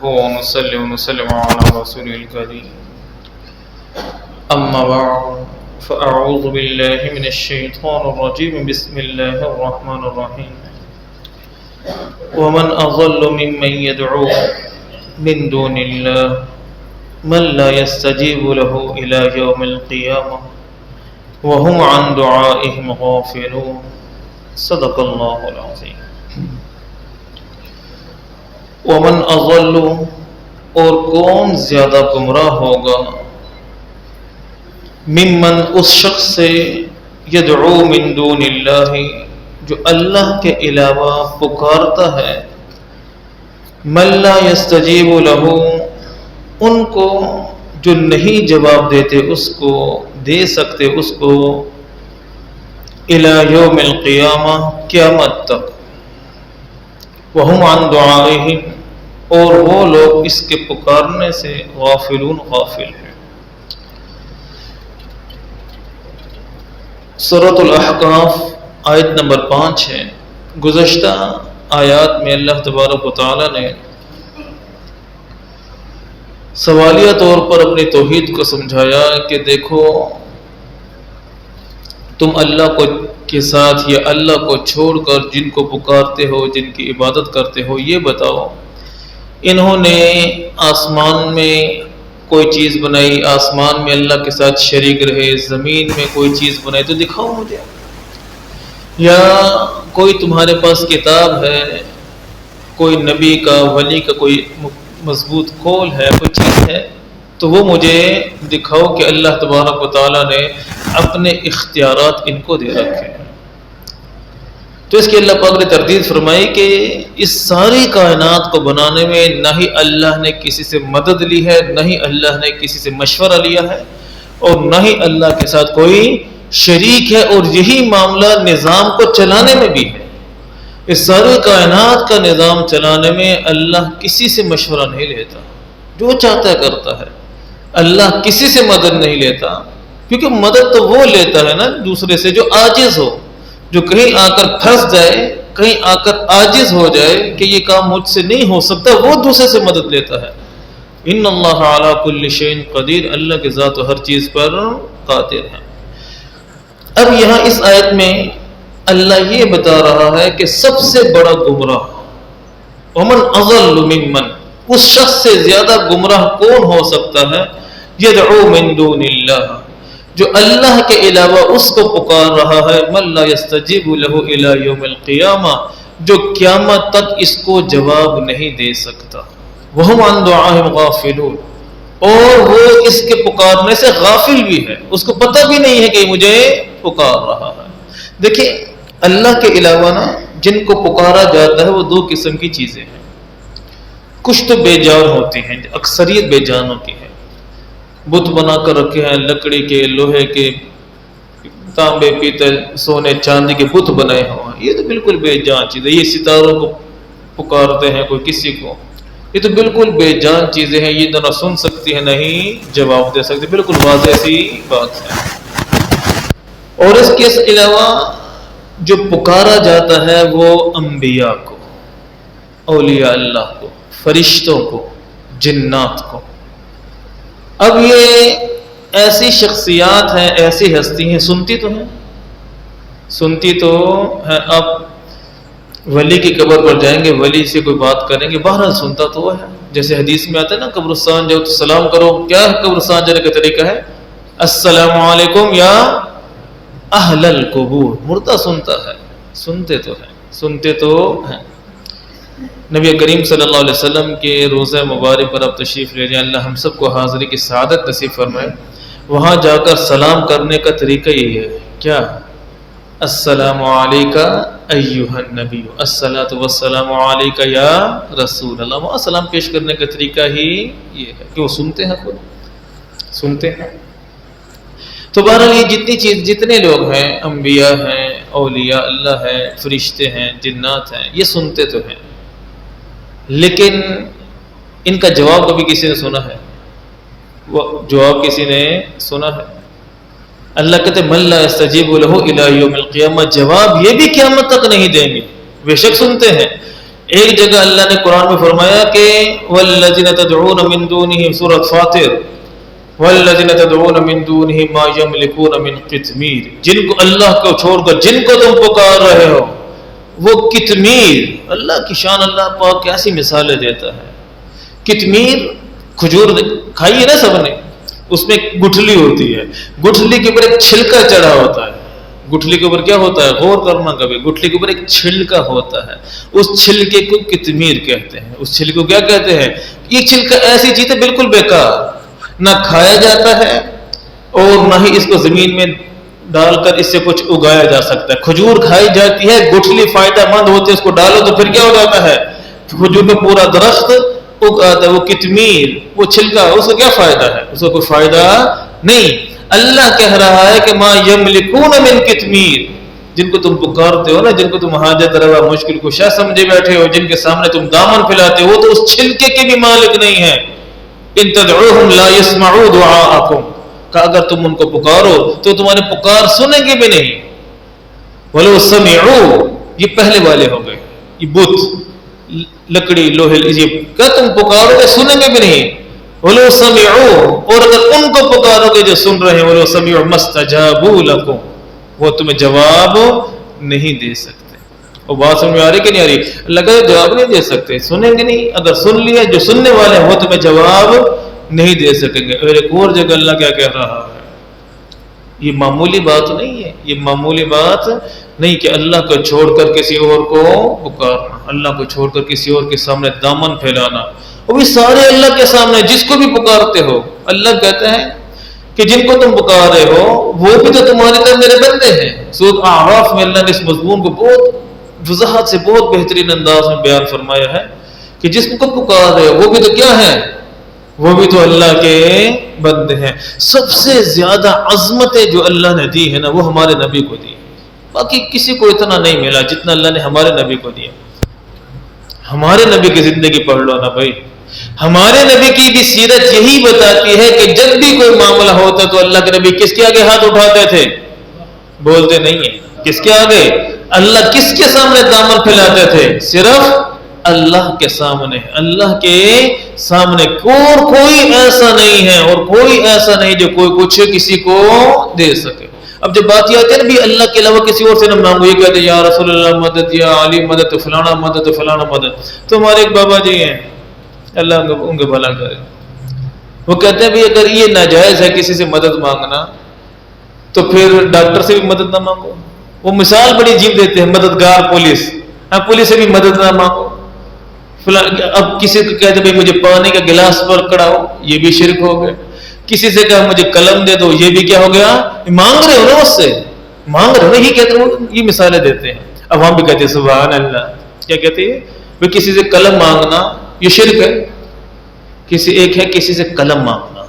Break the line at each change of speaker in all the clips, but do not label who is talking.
ونصلي ونسلم على رسوله الكريم أما بعد فأعوذ بالله من الشيطان الرجيم بسم الله الرحمن الرحيم ومن أضل ممن يدعو من دون الله من لا يستجيب له إلى يوم القيامة وهم عن دعائهم غافلون صدق الله العظيم ومن اضل اور کون زیادہ گمراہ ہوگا ممن اس شخص سے یدعو من دون اللہ جو اللہ کے علاوہ پکارتا ہے من لا یستجیب لہ ان کو جو نہیں جواب دیتے اس کو دے سکتے اس کو الی یوم القیامہ قیامت تک وہم عن دعائہم اور وہ لوگ اس کے پکارنے سے غافلون غافل ہیں۔ سورۃ الاحقاف آیت نمبر 5 ہے۔ گزشتہ آیات میں اللہ تبارک و تعالی نے سوالیہ طور پر اپنی توحید کو سمجھایا کہ دیکھو تم اللہ کو کے ساتھ یا اللہ کو چھوڑ کر جن کو پکارتے ہو جن کی عبادت کرتے ہو یہ بتاؤ انہوں نے آسمان میں کوئی چیز بنائی آسمان میں اللہ کے ساتھ شریک رہے زمین میں کوئی چیز بنائی تو دکھاؤ مجھے یا کوئی تمہارے پاس کتاب ہے کوئی نبی کا ولی کا کوئی مضبوط قول ہے کوئی چیز ہے تو وہ مجھے دکھاؤ کہ اللہ تبارک و تعالیٰ نے اپنے اختیارات ان کو دے رکھے ہیں۔ تو اس کی اللہ پاک نے تردید فرمائی کہ اس ساری کائنات کو بنانے میں نہ ہی اللہ نے کسی سے مدد لی ہے نہ ہی اللہ نے کسی سے مشورہ لیا ہے اور نہ ہی اللہ کے ساتھ کوئی شریک ہے اور یہی معاملہ نظام کو چلانے میں بھی ہے۔ اس ساری کائنات کا نظام چلانے میں اللہ کسی سے مشورہ نہیں لیتا، جو چاہتا ہے کرتا ہے۔ اللہ کسی سے مدد نہیں لیتا کیونکہ مدد تو وہ لیتا ہے نا دوسرے سے جو عاجز ہو، جو کہیں آ کر پھنس جائے کہیں آ کر عاجز ہو جائے کہ یہ کام مجھ سے نہیں ہو سکتا وہ دوسرے سے مدد لیتا ہے۔ ان اللہ علی کل شیء قدیر، اللہ کے ذات ہر چیز پر قادر ہے۔ اب یہاں اس آیت میں اللہ یہ بتا رہا ہے کہ سب سے بڑا گمراہ ومن اضل ممن اس شخص سے زیادہ گمراہ کون ہو سکتا ہے یدعو من دون اللہ جو اللہ کے علاوہ اس کو پکار رہا ہے من لا یستجیب لہ الی یوم القیامہ جو قیامت تک اس کو جواب نہیں دے سکتا وہم عن دعائہم غافلون اور وہ اس کے پکارنے سے غافل بھی ہے، اس کو پتہ بھی نہیں ہے کہ مجھے پکار رہا ہے۔ دیکھیں اللہ کے علاوہ نا جن کو پکارا جاتا ہے وہ دو قسم کی چیزیں ہیں، کچھ تو بے جان ہوتی ہیں، اکثریت بے جانوں کی ہے، بت بنا کر رکھے ہیں لکڑی کے لوہے کے تانبے پیتل سونے چاندی کے بت بنائے ہوئے ہیں، یہ تو بالکل بے جان چیز ہے۔ یہ ستاروں کو پکارتے ہیں کوئی کسی کو، یہ تو بالکل بے جان چیزیں ہیں، یہ نہ سن سکتی ہیں نہیں جواب دے سکتی، بالکل واضح سی بات ہے۔ اور اس کے علاوہ جو پکارا جاتا ہے وہ انبیاء کو، اولیاء اللہ کو، فرشتوں کو، جنات کو۔ اب یہ ایسی شخصیات ہیں ایسی ہستی ہیں سنتی تو ہیں اب ولی کی قبر پر جائیں گے ولی سے کوئی بات کریں گے بہرحال سنتا تو وہ ہے، جیسے حدیث میں آتا ہے نا قبرستان جاؤ تو سلام کرو، کیا قبرستان جانے کا طریقہ ہے السلام علیکم یا اہل القبور، مردہ سنتا ہے، سنتے تو ہیں۔ نبی کریم صلی اللہ علیہ وسلم کے روزہ مبارک پر آپ تشریف لے جائیں، اللہ ہم سب کو حاضری کی سعادت نصیب فرمائے۔ وہاں جا کر سلام کرنے کا طریقہ یہی ہے، کیا السلام علیکہ ایھا النبی الصلاۃ والسلام علیکہ یا رسول اللہ، وہاں سلام پیش کرنے کا طریقہ ہی یہ ہے کہ وہ سنتے ہیں، خود سنتے ہیں۔ تو بہرحال یہ جتنے لوگ ہیں انبیاء ہیں اولیاء اللہ ہیں فرشتے ہیں جنات ہیں یہ سنتے تو ہیں، لیکن ان کا جواب کبھی کسی نے سنا ہے؟ وہ جواب کسی نے سنا ہے؟ اللہ کہتے من لا یستجیب لہ الی یوم القیامہ، جواب یہ بھی قیامت تک نہیں دیں گے، بے شک سنتے ہیں ایک جگہ اللہ نے قرآن میں فرمایا کہ والذین تدعون من دونہ، سورۃ فاطر، والذین تدعون من دونہ ما یملکون من قطمیر، جن کو اللہ کو چھوڑ کر جن کو تم پکار رہے ہو وہ قطمیر، اللہ کی شان اللہ پاک کیسی مثالیں دیتا ہے۔ قطمیر کھجور کھائی ہے نا سب نے، اس میں گٹھلی ہوتی ہے، گٹھلی کے اوپر ایک چھلکا چڑھا ہوتا ہے، گٹھلی کے اوپر کیا ہوتا ہے، غور کرنا کبھی، گٹھلی کے اوپر ایک چھلکا ہوتا ہے، اس چھلکے کو قطمیر کہتے ہیں۔ اس چھلکے کو کیا کہتے ہیں؟ یہ چھلکا ایسی چیز ہے بالکل بیکار، نہ کھایا جاتا ہے اور نہ ہی اس کو زمین میں ڈال کر اس سے کچھ اگایا جا سکتا ہے۔ کھجور کھائی جاتی ہے، گٹھلی فائدہ مند ہوتی ہے، اس کو ڈالو تو پھر کیا ہو جاتا ہے، کھجور میں پورا درخت اگاتا ہے۔ وہ قطمیر، وہ چھلکا، اس کو کیا فائدہ ہے؟ اس کو کوئی فائدہ نہیں۔ اللہ کہہ رہا ہے کہ ما یملکون من قطمیر، جن کو تم پکارتے ہو نا، جن کو تم حاجت روا مشکل کشا سمجھے بیٹھے ہو، جن کے سامنے تم دامن پھیلاتے ہو، تو اس چھلکے کے بھی مالک نہیں ہے۔ ان تدعوہم لا یسمعوا دعاءکم، کہ اگر تم ان کو پکارو تو تمہارے پکار سنیں گے بھی نہیں۔ ولو سمعوا، یہ پہلے والے ہو گئے، یہ بت، لکڑی، لوہے، یہ کہ تم پکارو گے سنیں گے بھی نہیں۔ ولو سمعوا، اور اگر ان کو پکارو گے جو سن رہے ہیں، ولو سمعوا ما استجابوا لکم، وہ تمہیں جواب نہیں دے سکتے۔ وہ بات سمجھ میں آ رہی کہ نہیں آ رہی؟ اللہ کہتا ہے جواب نہیں دے سکتے، سنیں گے نہیں، اگر سن لیا جو سننے والے ہیں وہ تمہیں جواب نہیں دے سکیں گے۔ اور ایک اور جگہ اللہ کیا کہہ رہا ہے، یہ معمولی بات نہیں ہے، یہ معمولی بات نہیں کہ اللہ کو چھوڑ کر کسی اور کو پکارنا، اللہ کو چھوڑ کر کسی اور کے سامنے دامن پھیلانا، وہ بھی سارے اللہ کے سامنے، جس کو بھی پکارتے ہو۔ اللہ کہتے ہیں کہ جن کو تم پکار رہے ہو وہ بھی تو تمہاری طرح میرے بندے ہیں۔ سورۃ اعراف میں اللہ نے اس مضمون کو بہت وضاحت سے، بہت بہترین انداز میں بیان فرمایا ہے کہ جس کو پکار رہے ہو وہ بھی تو کیا ہے، وہ بھی تو اللہ کے بندے ہیں۔ سب سے زیادہ عظمتیں جو اللہ نے دی ہے نا، وہ ہمارے نبی کو دی، باقی کسی کو اتنا نہیں ملا جتنا اللہ نے ہمارے نبی کو دیا۔ ہمارے نبی کی زندگی پڑھ لو نا بھائی، ہمارے نبی کی بھی سیرت یہی بتاتی ہے کہ جب بھی کوئی معاملہ ہوتا تو اللہ کے نبی کس کے آگے ہاتھ اٹھاتے تھے؟ بولتے نہیں ہیں، کس کے آگے؟ اللہ کس کے سامنے دامن پھیلاتے تھے؟ صرف اللہ کے سامنے۔ اللہ کے سامنے کوئی ایسا نہیں ہے، اور کوئی ایسا نہیں جو کوئی کچھ کسی کو دے سکے۔ اب جب بات یہ آتی ہے نا بھی اللہ کے علاوہ کسی اور سے نہ مانگو، یہ کہتے ہیں یا رسول اللہ مدد، یا علی مدد، فلانا مدد، فلانا مدد۔ تو ہمارے ایک بابا جی ہیں، اللہ ان کے بھلا کرے، وہ کہتے ہیں بھی اگر یہ ناجائز ہے کسی سے مدد مانگنا تو پھر ڈاکٹر سے بھی مدد نہ مانگو۔ وہ مثال بڑی عجیب دیتے ہیں، مددگار پولیس، پولیس سے بھی مدد نہ مانگو۔ اب کسی کو کہتے بھائی مجھے پانی کا گلاس پکڑاؤ، یہ بھی شرک ہو گیا۔ کسی سے کہا مجھے قلم دے دو، یہ بھی کیا ہو گیا؟ مانگ رہے ہو نا، اس سے مانگ رہے ہو نا، یہ کہتے ہیں، یہ مثالیں دیتے ہیں۔ اب ہم بھی کہتے ہیں سبحان اللہ، کیا کہتے ہیں بھائی کسی سے قلم مانگنا یہ شرک ہے۔ ایک ہے کسی سے قلم مانگنا،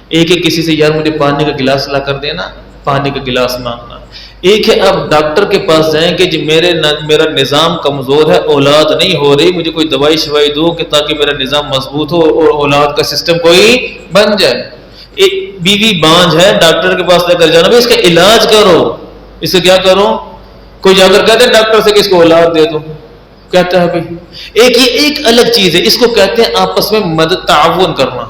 ایک ہے کسی سے یار مجھے پانی کا گلاس لا کر دینا، پانی کا گلاس مانگنا۔ ایک ہے اب ڈاکٹر کے پاس جائیں کہ جی میرا نظام کمزور ہے، اولاد نہیں ہو رہی، مجھے کوئی دوائی شوائی دو کہ تاکہ میرا نظام مضبوط ہو اور اولاد کا سسٹم کوئی بن جائے۔ ایک بیوی بانجھ ہے، ڈاکٹر کے پاس لے کر جانا، اس کا علاج کرو، اسے کیا کرو؟ کوئی جا کر کہتے ہیں ڈاکٹر سے کہ اس کو اولاد دے دو، کہتا ہے بھائی ایک الگ چیز ہے، اس کو کہتے ہیں آپس میں مدد، تعاون کرنا۔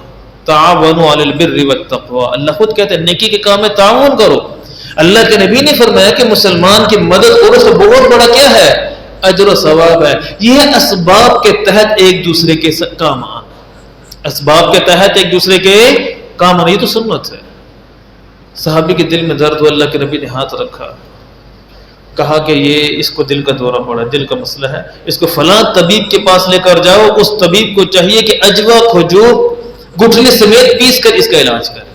تعاونوا علی البر والتقوی، اللہ خود کہتے ہیں نیکی کے کام میں تعاون کرو۔ اللہ کے نبی نے فرمایا کہ مسلمان کی مدد اور اس سے بہت بڑا کیا ہے؟ اجر و ثواب ہے۔ یہ اسباب کے تحت ایک دوسرے کے کام آنا، اسباب کے تحت ایک دوسرے کے کام آنا، یہ تو سنت ہے۔ صحابی کے دل میں درد ہو، اللہ کے نبی نے ہاتھ رکھا، کہا کہ یہ اس کو دل کا دورہ پڑا، دل کا مسئلہ ہے، اس کو فلاں طبیب کے پاس لے کر جاؤ، اس طبیب کو چاہیے کہ اجوا کھجور گٹھلی سمیت پیس کر اس کا علاج کرے،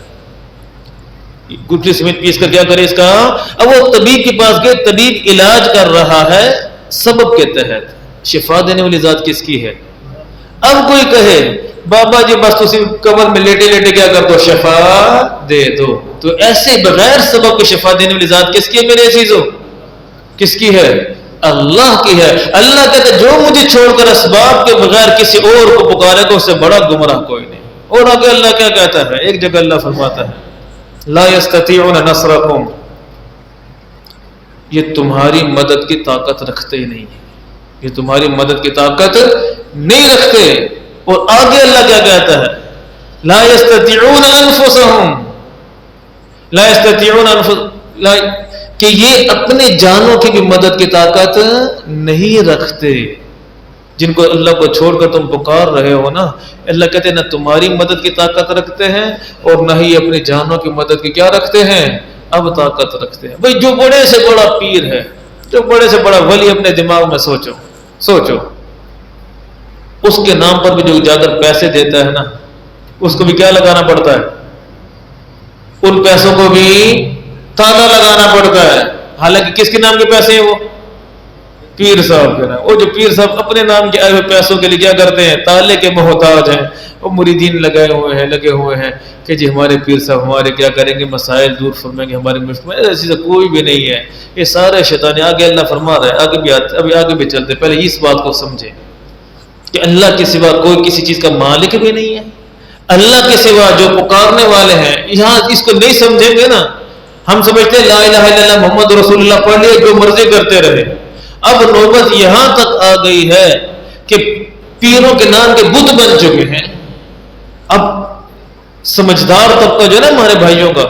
گٹھلی سمیت پیس کر کیا کرے اس کا۔ اب وہ طبیب کے پاس گئے، طبیب علاج کر رہا ہے سبب کے تحت، شفا دینے والی ذات کس کی ہے؟ اب کوئی کہے بابا جی بس تسی قبر میں لیٹے لیٹے کیا کر دو، شفا دے دو، تو ایسے بغیر سبب کے شفا دینے والی ذات کس کی ہے میرے عزیزو؟ کس کی ہے؟ اللہ کی ہے۔ اللہ کہتا ہے جو مجھے چھوڑ کر اسباب کے بغیر کسی اور کو پکارے گا اس سے بڑا گمراہ کوئی نہیں۔ اور آگے اللہ کیا کہتا ہے؟ ایک جگہ اللہ فرماتا ہے لا یستطیعون نصرکم، یہ تمہاری مدد کی طاقت رکھتے ہی نہیں ہیں، یہ تمہاری مدد کی طاقت نہیں رکھتے. اور آگے اللہ کیا کہتا ہے؟ لا يستطيعون انفسهم لا يستطيعون کہ یہ اپنے جانوں کی بھی مدد کی طاقت نہیں رکھتے. جن کو اللہ کو چھوڑ کر تم پکار رہے ہو نا، اللہ کہتے ہیں نہ تمہاری مدد کی طاقت رکھتے ہیں اور نہ ہی اپنی جانوں کی مدد کی کیا رکھتے ہیں، اب طاقت رکھتے ہیں. بھئی جو بڑے سے بڑا پیر ہے، جو بڑے سے بڑا ولی اپنے دماغ میں سوچو اس کے نام پر بھی جو جا کر پیسے دیتا ہے نا، اس کو بھی کیا لگانا پڑتا ہے؟ ان پیسوں کو بھی تالا لگانا پڑتا ہے. حالانکہ کس کے نام کے پیسے ہیں؟ وہ پیر صاحب کے نام. وہ جو پیر صاحب اپنے نام کے آئے ہوئے پیسوں کے لیے کیا کرتے ہیں؟ تالے کے محتاج ہیں. وہ مریدین لگے ہوئے ہیں کہ جی ہمارے پیر صاحب ہمارے کیا کریں گے، مسائل دور فرمائیں گے ہمارے مفت میں. ایسی کوئی بھی نہیں ہے، یہ سارے شیطان. آگے اللہ فرما رہا ہے، آگے بھی ابھی آگے بھی چلتے. پہلے اس بات کو سمجھیں کہ اللہ کے سوا کوئی کسی چیز کا مالک بھی نہیں ہے. اللہ کے سوا جو پکارنے والے ہیں، یہاں اس کو نہیں سمجھیں گے نا، ہم سمجھتے ہیں لا الہ الا اللہ محمد رسول اللہ پڑھ لیے، جو مرضی کرتے رہے. اب نوبت یہاں تک آ گئی ہے کہ پیروں کے نام کے بت بن چکے ہیں. اب سمجھدار طبقہ جو ہے نا ہمارے بھائیوں کا،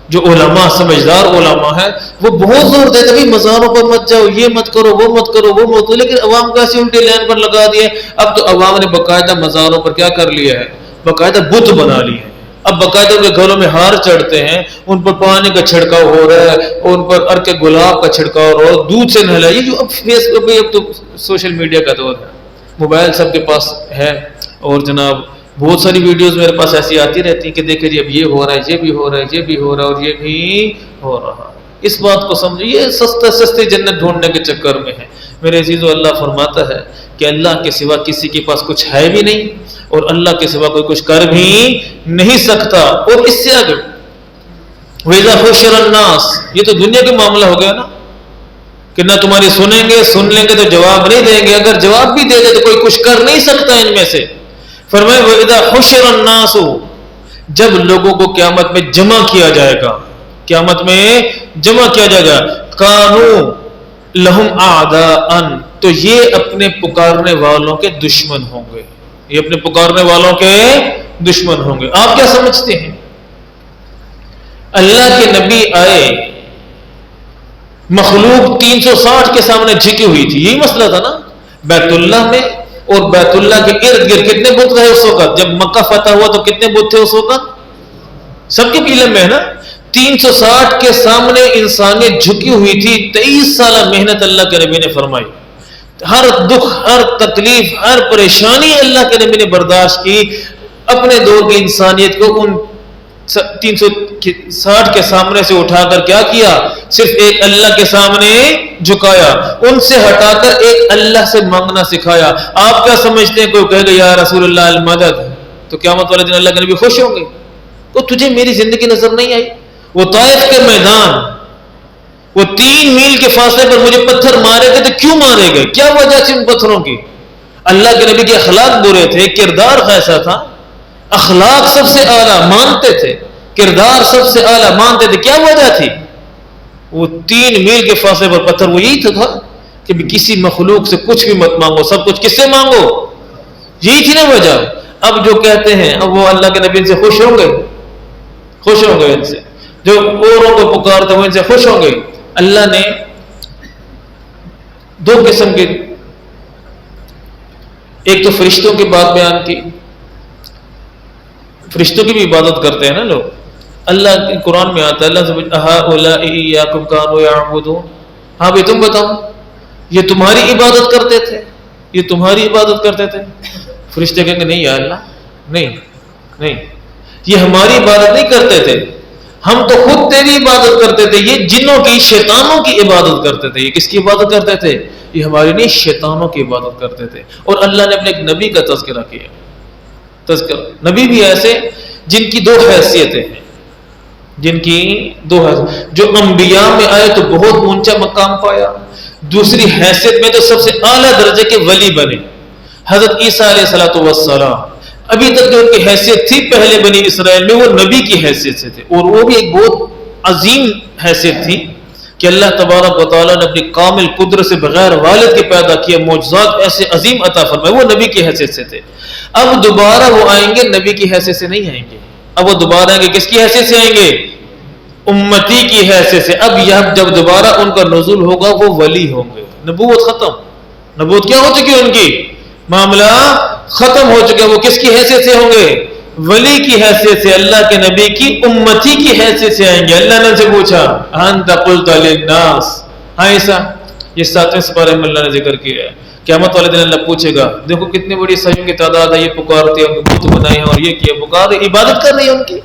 جو علماء سمجھدار علماء ہیں، وہ بہت زور دیتے ہیں مزاروں پر مت جاؤ، یہ مت کرو، وہ مت کرو، وہ مت کرو. لیکن عوام کو ایسی الٹی لائن پر لگا دیے. اب تو عوام نے باقاعدہ مزاروں پر کیا کر لیا ہے؟ باقاعدہ بت بنا لیے ہیں. اب باقاعدہ ان کے گھروں میں ہار چڑھتے ہیں، ان پر پانی کا چھڑکاؤ ہو رہا ہے، اور ان پر ارک گلاب کا چھڑکاؤ ہو رہا ہے، دودھ سے نہلائیے. جو اب فیس بک پہ، اب تو سوشل میڈیا کا دور ہے، موبائل سب کے پاس ہے، اور جناب بہت ساری ویڈیوز میرے پاس ایسی آتی رہتی ہیں کہ دیکھیں جی اب یہ ہو رہا ہے، یہ بھی ہو رہا ہے، یہ بھی ہو رہا ہے، اور یہ بھی ہو رہا ہے. اس بات کو سمجھو، یہ سستی جنت ڈھونڈنے کے چکر میں ہے. میرے عزیزو، اللہ فرماتا ہے کہ اللہ کے سوا کسی کے پاس کچھ ہے بھی نہیں، اور اللہ کے سوا کوئی کچھ کر بھی نہیں سکتا. اور اس سے آگے وَإِذَا حُشِرَ النَّاسُ، یہ تو دنیا کا معاملہ ہو گیا نا، کہ نہ تمہاری سن لیں گے تو جواب نہیں دیں گے، اگر جواب بھی دے دے تو کوئی کچھ کر نہیں سکتا ان میں سے. فرمایا وَإِذَا حُشِرَ النَّاسُ، جب لوگوں کو قیامت میں جمع کیا جائے گا، قیامت میں جمع کیا جائے گا، كَانُوا لَهُمْ أَعْدَاءً، تو یہ اپنے پکارنے والوں کے دشمن ہوں گے. یہ اپنے پکارنے والوں کے دشمن ہوں گے. آپ کیا سمجھتے ہیں؟ اللہ کے نبی آئے، مخلوق 360 کے سامنے جھکی ہوئی تھی. یہی مسئلہ تھا نا بیت اللہ میں، اور بیت اللہ کے ارد گرد کتنے بت رہے اس وقت؟ جب مکہ فتح ہوا تو کتنے بت تھے اس وقت؟ سب کے علم میں ہے نا. 360 کے سامنے انسانیت جھکی ہوئی تھی. 23 سالہ محنت اللہ کے نبی نے فرمائی. ہر دکھ، ہر تکلیف، ہر پریشانی اللہ کے نبی نے برداشت کی. اپنے دور کی انسانیت کو ان 360 کے سامنے سے اٹھا کر کیا کیا؟ صرف ایک اللہ کے سامنے جھکایا. ان سے ہٹا کر ایک اللہ سے مانگنا سکھایا. آپ کیا سمجھتے ہیں کوئی کہے گا یا رسول اللہ المدد، تو قیامت والے دن اللہ کے نبی خوش ہوں گے؟ تو تجھے میری زندگی نظر نہیں آئی؟ وہ طائف کے میدان، وہ 3 میل کے فاصلے پر مجھے پتھر مارے گئے، تو کیوں مارے گئے؟ کیا وجہ تھی ان پتھروں کی؟ اللہ کے نبی کے اخلاق برے تھے، کردار ایسا تھا. اخلاق سب سے اعلیٰ مانتے تھے، کردار سب سے اعلیٰ مانتے تھے. کیا وجہ تھی؟ وہ 3 میل کے فاصلے پر پتھر. وہ یہی تھا کہ کسی مخلوق سے کچھ بھی مت مانگو، سب کچھ کس سے مانگو. یہی تھی نا وجہ. اب جو کہتے ہیں اب وہ اللہ کے نبی ان سے خوش ہوں گے؟ خوش ہوں گے ان سے. جو اوروں کو پکارتے وہ ان سے خوش ہوں گے. اللہ نے 2 قسم کے، ایک تو فرشتوں کی بات بیان کی. فرشتوں کی بھی عبادت کرتے ہیں نا لوگ. اللہ کے قرآن میں آتا ہے اللہ سبحانہ اهؤلاء اياكم كانوا يعبدون، ہاں بھی تم بتاؤ یہ تمہاری عبادت کرتے تھے، یہ تمہاری عبادت کرتے تھے؟ فرشتے کہیں گے نہیں یا اللہ، نہیں یہ ہماری عبادت نہیں کرتے تھے، ہم تو خود تیری عبادت کرتے تھے. یہ جنوں کی، شیطانوں کی عبادت کرتے تھے. یہ کس کی عبادت کرتے تھے؟ یہ ہماری نہیں، شیطانوں کی عبادت کرتے تھے. اور اللہ نے اپنے ایک نبی کا تذکرہ کیا. نبی بھی ایسے جن کی 2 حیثیتیں ہیں، جن کی 2 حیثیت. جو انبیاء میں آئے تو بہت اونچا مقام پایا. دوسری حیثیت میں تو سب سے اعلیٰ درجے کے ولی بنے. حضرت عیسیٰ علیہ السلام ابھی تک جو ان کی حیثیت تھی پہلے بنی اسرائیل میں، وہ نبی کی حیثیت سے تھے. اور وہ بھی ایک بہت عظیم حیثیت تھی کہ اللہ تبارک و تعالیٰ نے اپنی کامل قدرت سے بغیر والد کے پیدا کیا، معجزات ایسے عظیم عطا فرمائے، وہ نبی کی حیثیت سے تھے۔ اب دوبارہ وہ آئیں گے نبی کی حیثیت سے نہیں آئیں گے، اب وہ دوبارہ آئیں گے کس کی حیثیت سے آئیں گے؟ امتی کی حیثیت سے۔ اب یہ جب دوبارہ ان کا نزول ہوگا وہ ولی ہوں گے، نبوت ختم، نبوت کیا ہو چکی ان کی، معاملہ ختم ہو چکا، وہ کس کی حیثیت سے ہوں گے؟ ولی کی حیثیت سے، اللہ کے نبی کی امتی کی حیثیت سے آئیں گے۔ اللہ نے ان سے پوچھا انت قلت للناس، ہاں ایسا یہ 7ویں سپارے میں اللہ نے ذکر کیا ہے، قیامت والے دن اللہ پوچھے گا، دیکھو کتنی بڑی صحیحوں کی تعداد ہے، یہ پکارتے ہیں، بت بنائے ہیں اور یہ کیا، پکار عبادت کر رہی ہے ان کی۔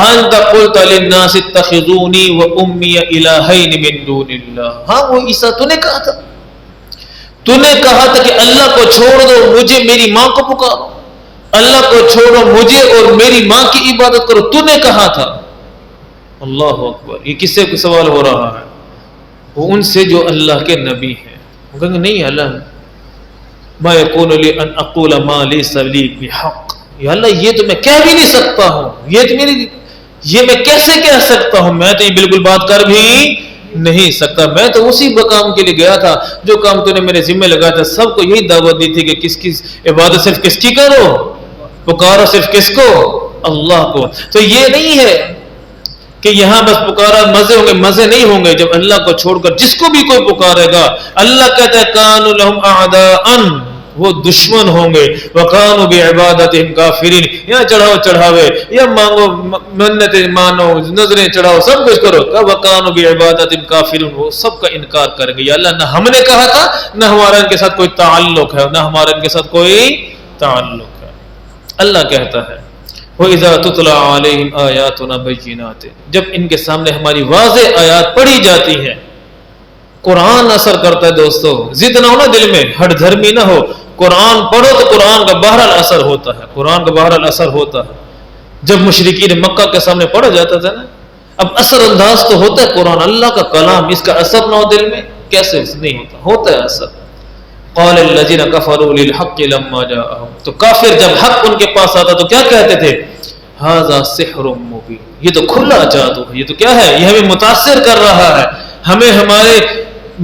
انت قلت للناس اتخذونی وامی الہین من دون اللہ، ہاں وہ عیسیٰ تو نے کہا تھا، تو نے کہا تھا کہ اللہ کو چھوڑ دو، مجھے میری ماں کو پکارو، اللہ کو چھوڑو مجھے اور میری ماں کی عبادت کرو، تو نے کہا تھا۔ اللہ اکبر، یہ کس سے سوال ہو رہا ہے؟ وہ ان سے جو اللہ کے نبی ہیں۔ وہ کہیں گے نہیں اللہ، ما یکون لی ان اقول ما لیس لی بحق، یا اللہ یہ تو میں کہہ بھی نہیں سکتا ہوں، یہ میں کیسے کہہ سکتا ہوں، میں تو یہ بالکل بات کر بھی نہیں سکتا، میں تو اسی کام کے لیے گیا تھا جو کام تو نے میرے ذمہ لگایا تھا، سب کو یہی دعوت دی تھی کہ کس کی عبادت صرف کس کی کرو، پکارو صرف کس کو؟ اللہ کو۔ تو یہ نہیں ہے کہ یہاں بس پکارا مزے ہوں گے، مزے نہیں ہوں گے جب اللہ کو چھوڑ کر جس کو بھی کوئی پکارے گا۔ اللہ کہتا ہے کانوا لہم اعداء، وہ دشمن ہوں گے، وَكَانُوا بِعِبَادَتِهِمْ كَافِرِينَ، یا چڑھاؤ چڑھاوے، یا مانگو منتیں مانو، نظریں چڑھاؤ، سب کچھ کرو، وَكَانُوا بِعِبَادَتِهِمْ كَافِرِينَ، وہ سب کا انکار کریں گے، یا اللہ نہ ہم نے کہا تھا، نہ ہمارا ان کے ساتھ کوئی تعلق ہے، نہ ہمارا ان کے ساتھ کوئی تعلق ہے۔ اللہ کہتا ہے وَإِذَا تُتْلَىٰ عَلَيْهِمْ آيَاتُنَا بَيِّنَاتٍ، جب ان کے سامنے ہماری واضح آیات پڑھی جاتی ہے، قرآن اثر کرتا ہے دوستو، ضد نہ ہو نا دل میں، ہٹ دھرمی نہ ہو، قرآن پڑھو تو قرآن کا بہرحال اثر ہوتا ہے، قرآن کا بہرحال اثر ہوتا ہے۔ جب مشرکین مکہ کے سامنے پڑھا جاتا تھا نا، اب اثر انداز تو ہوتا ہے قرآن، اللہ کا کلام، اس کا اثر نہ ہو دل میں کیسے نہیں ہوتا، ہوتا ہے اثر۔ قال الذين كفروا للحق لما جاءهم، تو کافر جب حق ان کے پاس آتا تو کیا کہتے تھے؟ هذا سحر مبين، یہ تو کھلا جادو ہے، یہ تو کیا ہے، یہ ہمیں متاثر کر رہا ہے، ہمیں ہمارے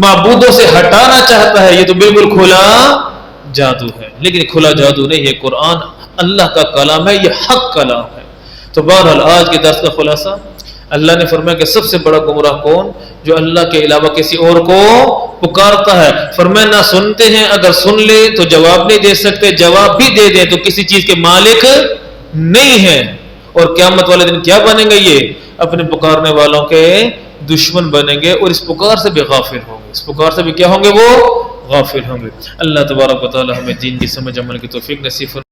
معبودوں سے ہٹانا چاہتا ہے، یہ تو بالکل کھلا جادو ہے۔ لیکن کھلا جادو نہیں ہے، قرآن اللہ کا کلام ہے، یہ حق کلام ہے۔ تو بہرحال آج کے درس کا خلاصہ، اللہ نے فرمایا کہ سب سے بڑا گمراہ کون؟ جو اللہ کے علاوہ کسی اور کو پکارتا ہے۔ فرمایا نہ سنتے ہیں، اگر سن لے تو جواب نہیں دے سکتے، جواب بھی دے دیں تو کسی چیز کے مالک نہیں ہیں، اور قیامت والے دن کیا بنیں گے؟ یہ اپنے پکارنے والوں کے دشمن بنیں گے، اور اس پکار سے بھی غافل ہوں گے، اس پکار سے بھی کیا ہوں گے؟ وہ غافل ہوں گے۔ اللہ تبارک و تعالی ہمیں دین کی سمجھ عمل کی توفیق نصیب فرمائے۔